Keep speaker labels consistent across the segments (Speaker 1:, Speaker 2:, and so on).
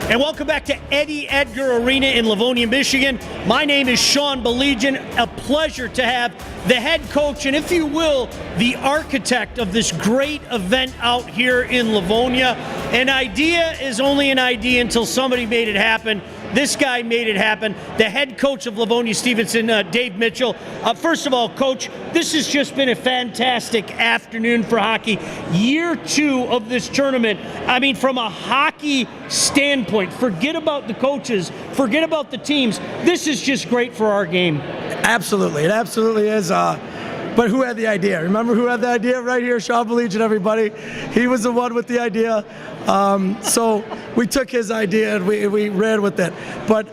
Speaker 1: And welcome back to Eddie Edgar Arena in Livonia, Michigan. My name is Sean Baligian. A pleasure to have the head coach and, if you will, the architect of this great event out here in Livonia. An idea is only an idea until somebody made it happen. This guy made it happen. The head coach of Livonia Stevenson, Dave Mitchell. First of all, Coach, this has just been a fantastic afternoon for hockey. Year 2 of this tournament. I mean, from a hockey standpoint, forget about the coaches, forget about the teams. This is just great for our game.
Speaker 2: Absolutely, it absolutely is. But who had the idea? Remember who had the idea? Right here, Sean Baligian, everybody. He was the one with the idea. So we took his idea and we ran with it. But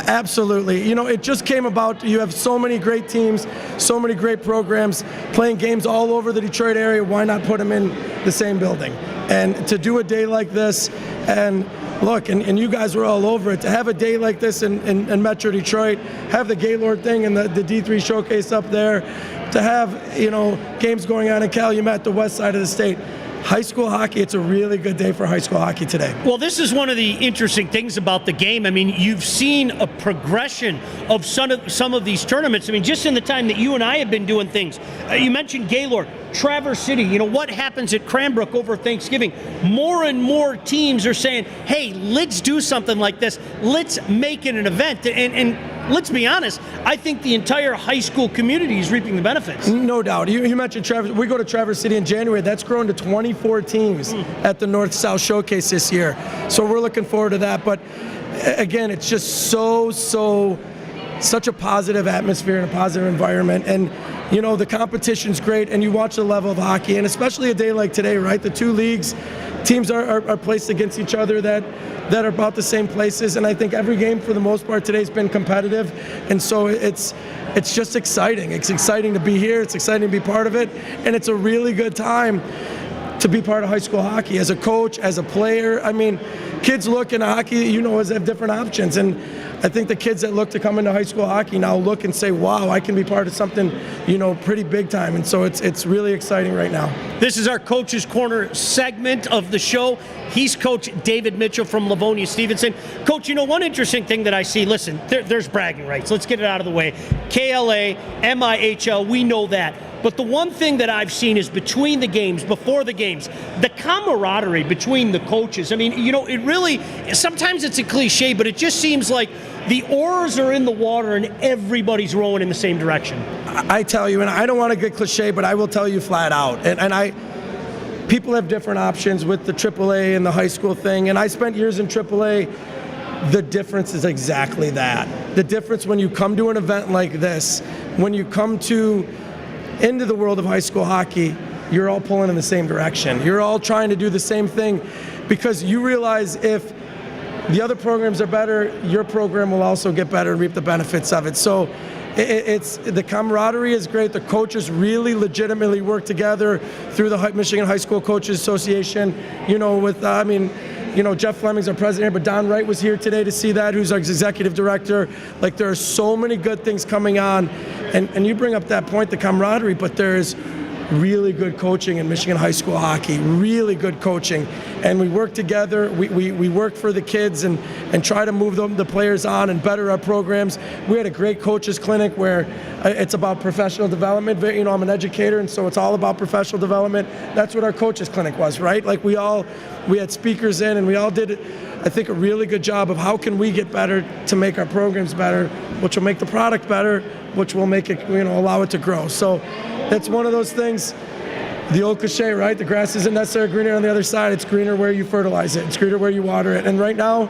Speaker 2: absolutely, you know, it just came about. You have so many great teams, so many great programs playing games all over the Detroit area. Why not put them in the same building? And to do a day like this, and look, and you guys were all over it, to have a day like this in Metro Detroit, have the Gaylord thing and the D3 showcase up there, to have, you know, games going on in Calumet, the west side of the state. High school hockey, it's a really good day for high school hockey today.
Speaker 1: Well, this is one of the interesting things about the game. I mean, you've seen a progression of some of these tournaments. I mean, just in the time that you and I have been doing things. You mentioned Gaylord, Traverse City. You know, what happens at Cranbrook over Thanksgiving? More and more teams are saying, hey, let's do something like this. Let's make it an event. And let's be honest, I think the entire high school community is reaping the benefits.
Speaker 2: No doubt. You mentioned Traverse. We go to Traverse City in January. That's grown to 24 teams at the North-South Showcase this year. So we're looking forward to that. But again, it's just such a positive atmosphere and a positive environment. And you know, the competition's great, and you watch the level of hockey, and especially a day like today, right? The two leagues, teams are placed against each other that are about the same places, and I think every game for the most part today has been competitive, and so it's just exciting. It's exciting to be here, it's exciting to be part of it, and it's a really good time to be part of high school hockey. As a coach, as a player, I mean, kids look in hockey, you know, as they have different options, and I think the kids that look to come into high school hockey now look and say, wow, I can be part of something, you know, pretty big time. And so it's really exciting right now.
Speaker 1: This is our Coach's Corner segment of the show. He's Coach David Mitchell from Livonia Stevenson. Coach, you know, one interesting thing that I see, listen, there's bragging rights. Let's get it out of the way. KLA, MIHL, we know that. But the one thing that I've seen is between the games, before the games, the camaraderie between the coaches. I mean, you know, it really, sometimes it's a cliche, but it just seems like the oars are in the water and everybody's rowing in the same direction.
Speaker 2: I tell you, and I don't want to get cliche, but I will tell you flat out. People have different options with the AAA and the high school thing, and I spent years in AAA. The difference is exactly that. The difference when you come to an event like this, when you come into the world of high school hockey, you're all pulling in the same direction. You're all trying to do the same thing, because you realize if the other programs are better, your program will also get better and reap the benefits of it. So it's the camaraderie is great. The coaches really legitimately work together through the Michigan High School Coaches Association. You know, with you know, Jeff Fleming's our president here, but Don Wright was here today to see that, who's our executive director. Like, there are so many good things coming on. And you bring up that point, the camaraderie, but there's really good coaching in Michigan high school hockey, really good coaching. And we work together, we work for the kids and try to move the players on and better our programs. We had a great coaches clinic where it's about professional development. You know, I'm an educator, and so it's all about professional development. That's what our coaches clinic was, right? Like, we had speakers in, and we all did, I think, a really good job of how can we get better to make our programs better, which will make the product better, which will make it, you know, allow it to grow. So that's one of those things, the old cliche, right? The grass isn't necessarily greener on the other side. It's greener where you fertilize it. It's greener where you water it. And right now,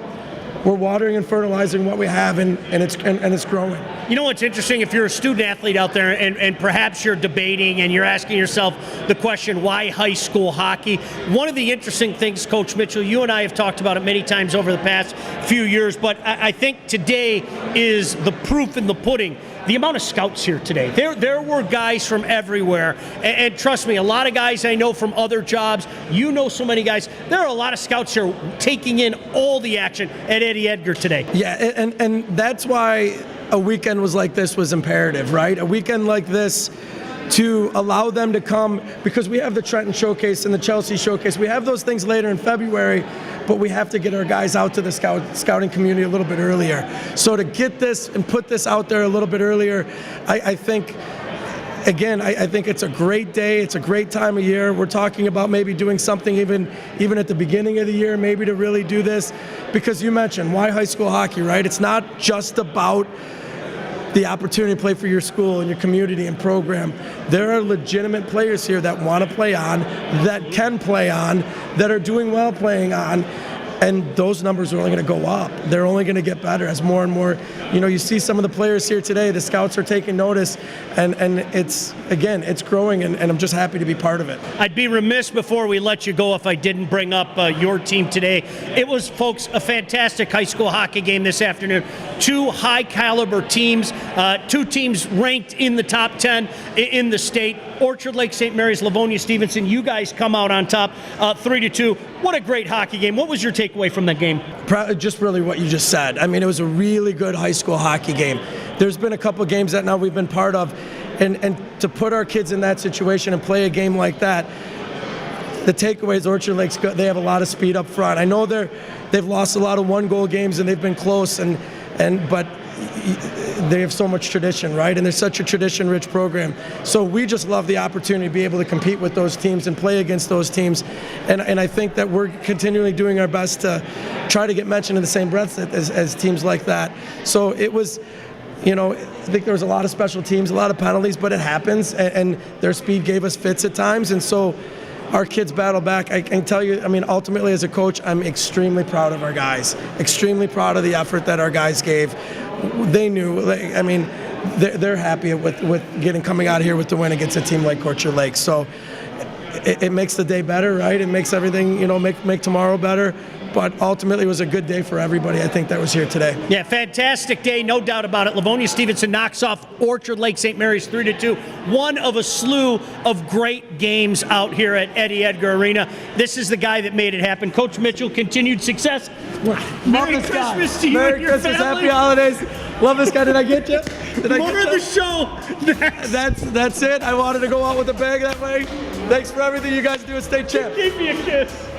Speaker 2: we're watering and fertilizing what we have, and it's growing.
Speaker 1: You know what's interesting? If you're a student athlete out there and perhaps you're debating and you're asking yourself the question, why high school hockey? One of the interesting things, Coach Mitchell, you and I have talked about it many times over the past few years, but I think today is the proof in the pudding. The amount of scouts here today. There were guys from everywhere, and trust me, a lot of guys I know from other jobs. You know so many guys. There are a lot of scouts here taking in all the action at Eddie Edgar today.
Speaker 2: Yeah, and that's why a weekend like this was imperative, right? A weekend like this, to allow them to come, because we have the Trenton Showcase and the Chelsea Showcase. We have those things later in February, but we have to get our guys out to the scouting community a little bit earlier. So to get this and put this out there a little bit earlier, I think, again, I think it's a great day. It's a great time of year. We're talking about maybe doing something even at the beginning of the year, maybe to really do this, because you mentioned, why high school hockey, right? It's not just about the opportunity to play for your school and your community and program. There are legitimate players here that want to play on, that can play on, that are doing well playing on, and those numbers are only going to go up. They're only going to get better as more and more, you see some of the players here today, the scouts are taking notice, and it's, again, it's growing, and I'm just happy to be part of it.
Speaker 1: I'd be remiss before we let you go if I didn't bring up your team today. It was, folks, a fantastic high school hockey game this afternoon. Two high-caliber teams, two teams ranked in the top 10 in the state. Orchard Lake St. Mary's, Livonia Stevenson, you guys come out on top 3-2. What a great hockey game. What was your takeaway from that game?
Speaker 2: Just really what you just said. I mean, it was a really good high school hockey game. There's been a couple games that now we've been part of, and to put our kids in that situation and play a game like that, the takeaway is Orchard Lake's good. They have a lot of speed up front. I know they've lost a lot of one-goal games and they've been close, but they have so much tradition, right? And they're such a tradition-rich program. So we just love the opportunity to be able to compete with those teams and play against those teams. And I think that we're continually doing our best to try to get mentioned in the same breath as teams like that. So it was, I think there was a lot of special teams, a lot of penalties, but it happens, and their speed gave us fits at times. And so our kids battle back. I can tell you, ultimately as a coach, I'm extremely proud of our guys, extremely proud of the effort that our guys gave. They knew, they're happy with coming out here with the win against a team like Orchard Lake. So it makes the day better, right? It makes everything, make tomorrow better. But ultimately, it was a good day for everybody, I think, that was here today.
Speaker 1: Yeah, fantastic day, no doubt about it. Livonia Stevenson knocks off Orchard Lake St. Mary's 3-2. One of a slew of great games out here at Eddie Edgar Arena. This is the guy that made it happen. Coach Mitchell, continued success. Merry Christmas to you and your family.
Speaker 2: Happy holidays. Love this guy. Did I get you?
Speaker 1: More of the show.
Speaker 2: That's it. I wanted to go out with a bag that way. Thanks for everything you guys do at State Champ.
Speaker 1: Give me a kiss.